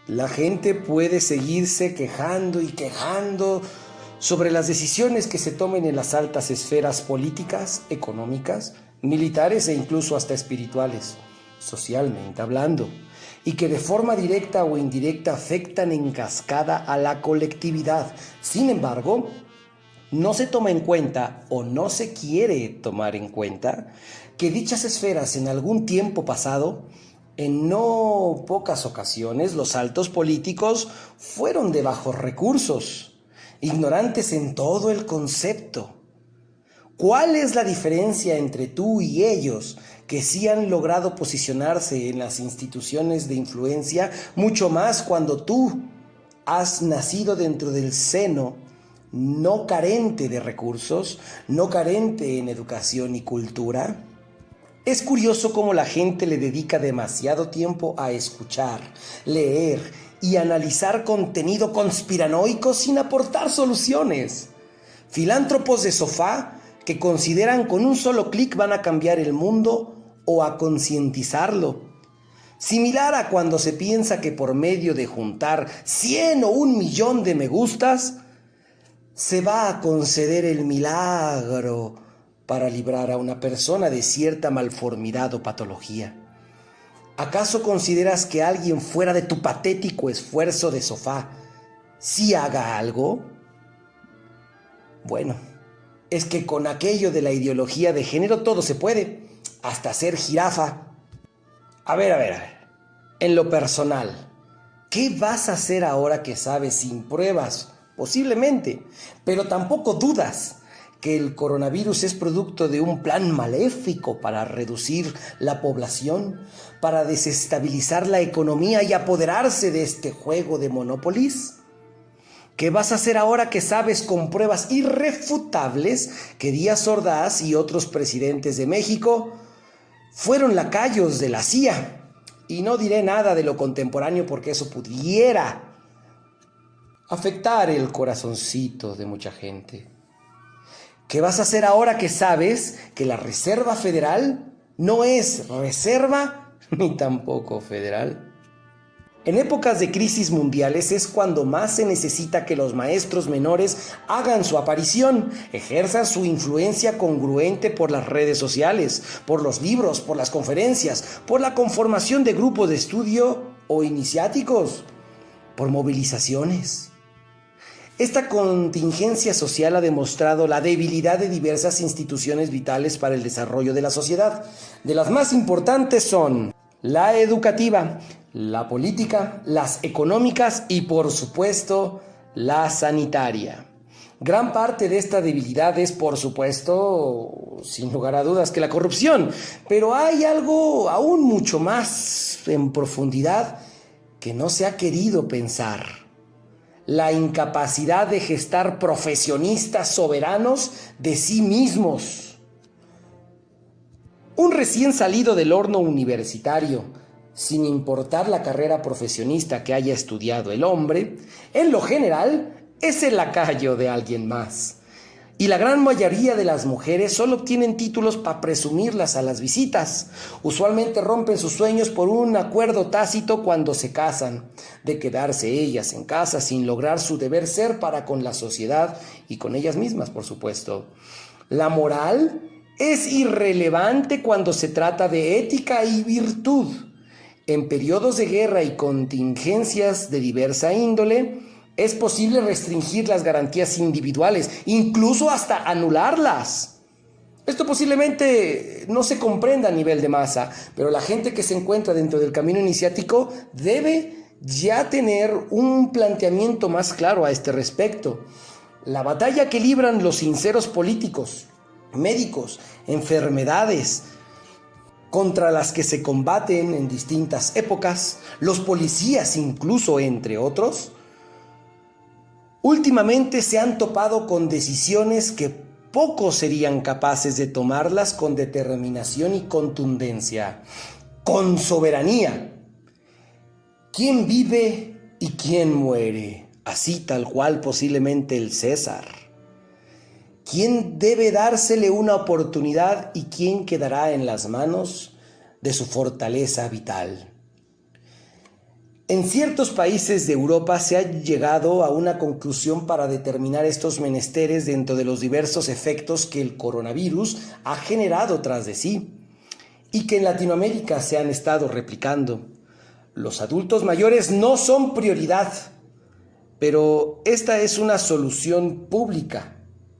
La gente puede seguirse quejando y quejando sobre las decisiones que se tomen en las altas esferas políticas, económicas, militares e incluso hasta espirituales, socialmente hablando, y que de forma directa o indirecta afectan en cascada a la colectividad. Sin embargo, no se toma en cuenta o no se quiere tomar en cuenta que dichas esferas en algún tiempo pasado, en no pocas ocasiones, los altos políticos fueron de bajos recursos, ignorantes en todo el concepto. ¿Cuál es la diferencia entre tú y ellos que sí han logrado posicionarse en las instituciones de influencia, mucho más cuando tú has nacido dentro del seno no carente de recursos, no carente en educación y cultura? Es curioso cómo la gente le dedica demasiado tiempo a escuchar, leer y analizar contenido conspiranoico sin aportar soluciones. Filántropos de sofá que consideran con un solo clic van a cambiar el mundo o a concientizarlo. Similar a cuando se piensa que por medio de juntar 100 o 1.000.000 de me gustas, se va a conceder el milagro para librar a una persona de cierta malformidad o patología. ¿Acaso consideras que alguien fuera de tu patético esfuerzo de sofá sí haga algo? Bueno, es que con aquello de la ideología de género todo se puede, hasta ser jirafa. A ver. En lo personal, ¿qué vas a hacer ahora que sabes sin pruebas? Posiblemente, pero tampoco dudas que el coronavirus es producto de un plan maléfico para reducir la población, para desestabilizar la economía y apoderarse de este juego de Monopolis. ¿Qué vas a hacer ahora que sabes con pruebas irrefutables que Díaz Ordaz y otros presidentes de México fueron lacayos de la CIA? Y no diré nada de lo contemporáneo porque eso pudiera afectar el corazoncito de mucha gente. ¿Qué vas a hacer ahora que sabes que la Reserva Federal no es reserva ni tampoco federal? En épocas de crisis mundiales es cuando más se necesita que los maestros menores hagan su aparición, ejerzan su influencia congruente por las redes sociales, por los libros, por las conferencias, por la conformación de grupos de estudio o iniciáticos, por movilizaciones. Esta contingencia social ha demostrado la debilidad de diversas instituciones vitales para el desarrollo de la sociedad. De las más importantes son la educativa, la política, las económicas y, por supuesto, la sanitaria. Gran parte de esta debilidad es, por supuesto, sin lugar a dudas, que la corrupción. Pero hay algo aún mucho más en profundidad que no se ha querido pensar. La incapacidad de gestar profesionistas soberanos de sí mismos. Un recién salido del horno universitario, sin importar la carrera profesionista que haya estudiado el hombre, en lo general es el lacayo de alguien más. Y la gran mayoría de las mujeres solo obtienen títulos para presumirlas a las visitas. Usualmente rompen sus sueños por un acuerdo tácito cuando se casan, de quedarse ellas en casa sin lograr su deber ser para con la sociedad y con ellas mismas, por supuesto. La moral es irrelevante cuando se trata de ética y virtud. En periodos de guerra y contingencias de diversa índole, es posible restringir las garantías individuales, incluso hasta anularlas. Esto posiblemente no se comprenda a nivel de masa, pero la gente que se encuentra dentro del camino iniciático debe ya tener un planteamiento más claro a este respecto. La batalla que libran los sinceros políticos, médicos, enfermedades, contra las que se combaten en distintas épocas, los policías incluso, entre otros, últimamente se han topado con decisiones que pocos serían capaces de tomarlas con determinación y contundencia, con soberanía. ¿Quién vive y quién muere? Así tal cual posiblemente el César. ¿Quién debe dársele una oportunidad y quién quedará en las manos de su fortaleza vital? En ciertos países de Europa se ha llegado a una conclusión para determinar estos menesteres dentro de los diversos efectos que el coronavirus ha generado tras de sí y que en Latinoamérica se han estado replicando. Los adultos mayores no son prioridad, pero esta es una solución pública.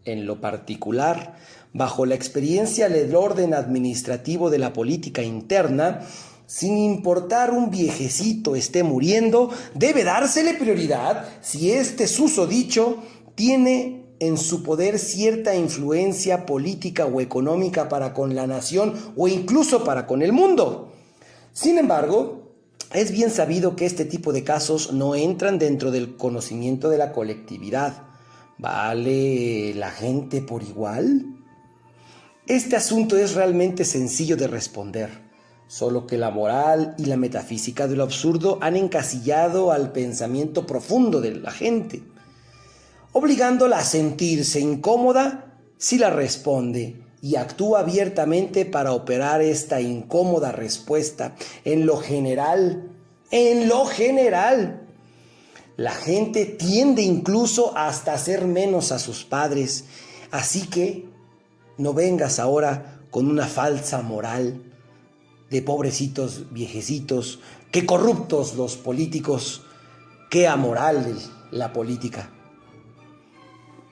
En lo particular, bajo la experiencia del orden administrativo de la política interna, sin importar un viejecito esté muriendo, debe dársele prioridad si este susodicho tiene en su poder cierta influencia política o económica para con la nación o incluso para con el mundo. Sin embargo, es bien sabido que este tipo de casos no entran dentro del conocimiento de la colectividad. ¿Vale la gente por igual? Este asunto es realmente sencillo de responder. Solo que la moral y la metafísica de lo absurdo han encasillado al pensamiento profundo de la gente, obligándola a sentirse incómoda si la responde y actúa abiertamente para operar esta incómoda respuesta. En lo general, la gente tiende incluso hasta hacer menos a sus padres. Así que no vengas ahora con una falsa moral de pobrecitos viejecitos, qué corruptos los políticos, qué amoral la política.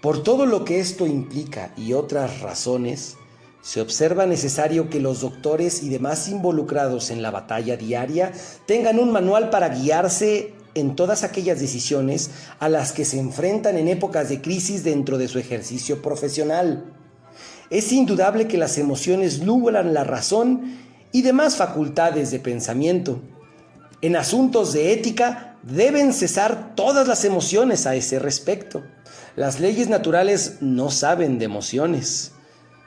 Por todo lo que esto implica y otras razones, se observa necesario que los doctores y demás involucrados en la batalla diaria tengan un manual para guiarse en todas aquellas decisiones a las que se enfrentan en épocas de crisis dentro de su ejercicio profesional. Es indudable que las emociones nublan la razón y demás facultades de pensamiento. En asuntos de ética deben cesar todas las emociones a ese respecto. Las leyes naturales no saben de emociones.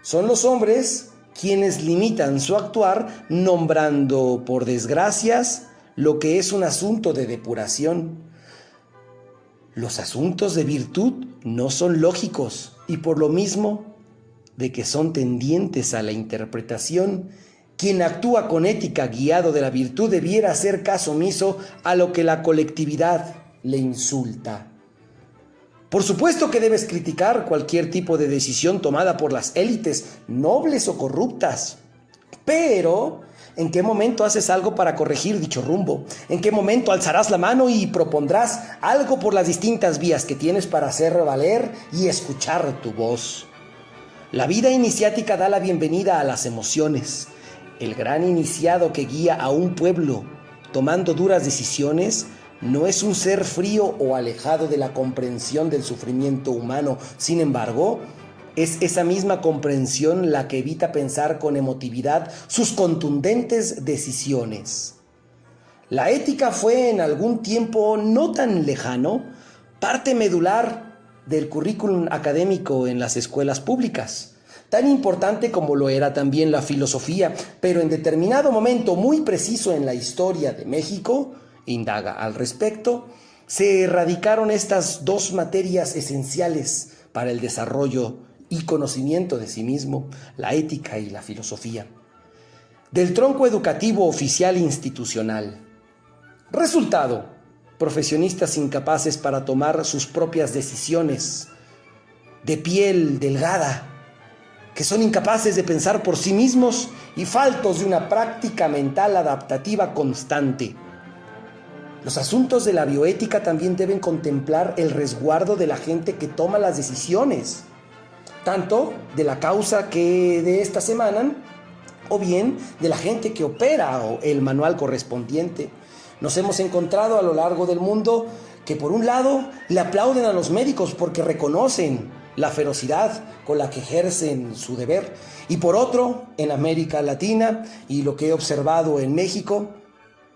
Son los hombres quienes limitan su actuar nombrando por desgracias lo que es un asunto de depuración. Los asuntos de virtud no son lógicos y por lo mismo de que son tendientes a la interpretación, quien actúa con ética guiado de la virtud debiera hacer caso omiso a lo que la colectividad le insulta. Por supuesto que debes criticar cualquier tipo de decisión tomada por las élites, nobles o corruptas. Pero, ¿en qué momento haces algo para corregir dicho rumbo? ¿En qué momento alzarás la mano y propondrás algo por las distintas vías que tienes para hacer valer y escuchar tu voz? La vida iniciática da la bienvenida a las emociones. El gran iniciado que guía a un pueblo tomando duras decisiones no es un ser frío o alejado de la comprensión del sufrimiento humano. Sin embargo, es esa misma comprensión la que evita pensar con emotividad sus contundentes decisiones. La ética fue en algún tiempo no tan lejano parte medular del currículum académico en las escuelas públicas, tan importante como lo era también la filosofía, pero en determinado momento muy preciso en la historia de México, indaga al respecto, se erradicaron estas dos materias esenciales para el desarrollo y conocimiento de sí mismo, la ética y la filosofía, del tronco educativo oficial institucional. Resultado: profesionistas incapaces para tomar sus propias decisiones, de piel delgada, que son incapaces de pensar por sí mismos y faltos de una práctica mental adaptativa constante. Los asuntos de la bioética también deben contemplar el resguardo de la gente que toma las decisiones, tanto de la causa que de esta semana, o bien de la gente que opera el manual correspondiente. Nos hemos encontrado a lo largo del mundo que por un lado le aplauden a los médicos porque reconocen la ferocidad con la que ejercen su deber, y por otro, en América Latina y lo que he observado en México,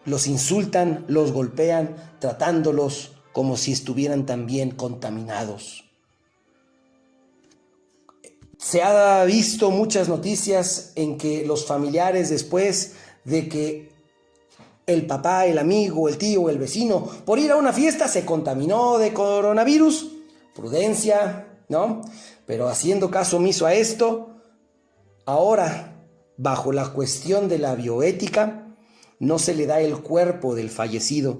los insultan, los golpean, tratándolos como si estuvieran también contaminados. Se ha visto muchas noticias en que los familiares, después de que el papá, el amigo, el tío, el vecino, por ir a una fiesta se contaminó de coronavirus, prudencia, ¿no? Pero haciendo caso omiso a esto, ahora, bajo la cuestión de la bioética, no se le da el cuerpo del fallecido,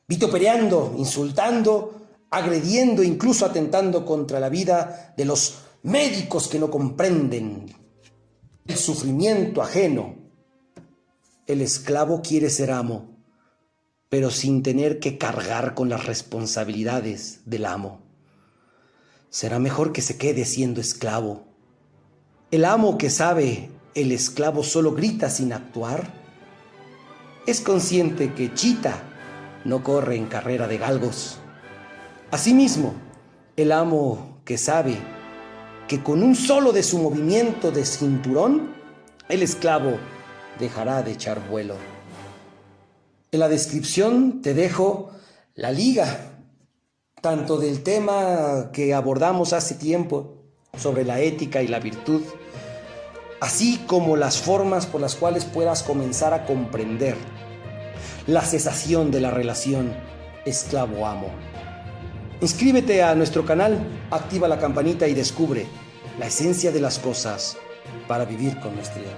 vituperiando, insultando, agrediendo, incluso atentando contra la vida de los médicos que no comprenden el sufrimiento ajeno. El esclavo quiere ser amo, pero sin tener que cargar con las responsabilidades del amo. Será mejor que se quede siendo esclavo. El amo que sabe el esclavo solo grita sin actuar. Es consciente que Chita no corre en carrera de galgos. Asimismo, el amo que sabe que con un solo de su movimiento de cinturón, el esclavo dejará de echar vuelo. En la descripción te dejo la liga, tanto del tema que abordamos hace tiempo sobre la ética y la virtud, así como las formas por las cuales puedas comenzar a comprender la cesación de la relación esclavo-amo. Inscríbete a nuestro canal, activa la campanita y descubre la esencia de las cosas para vivir con maestría.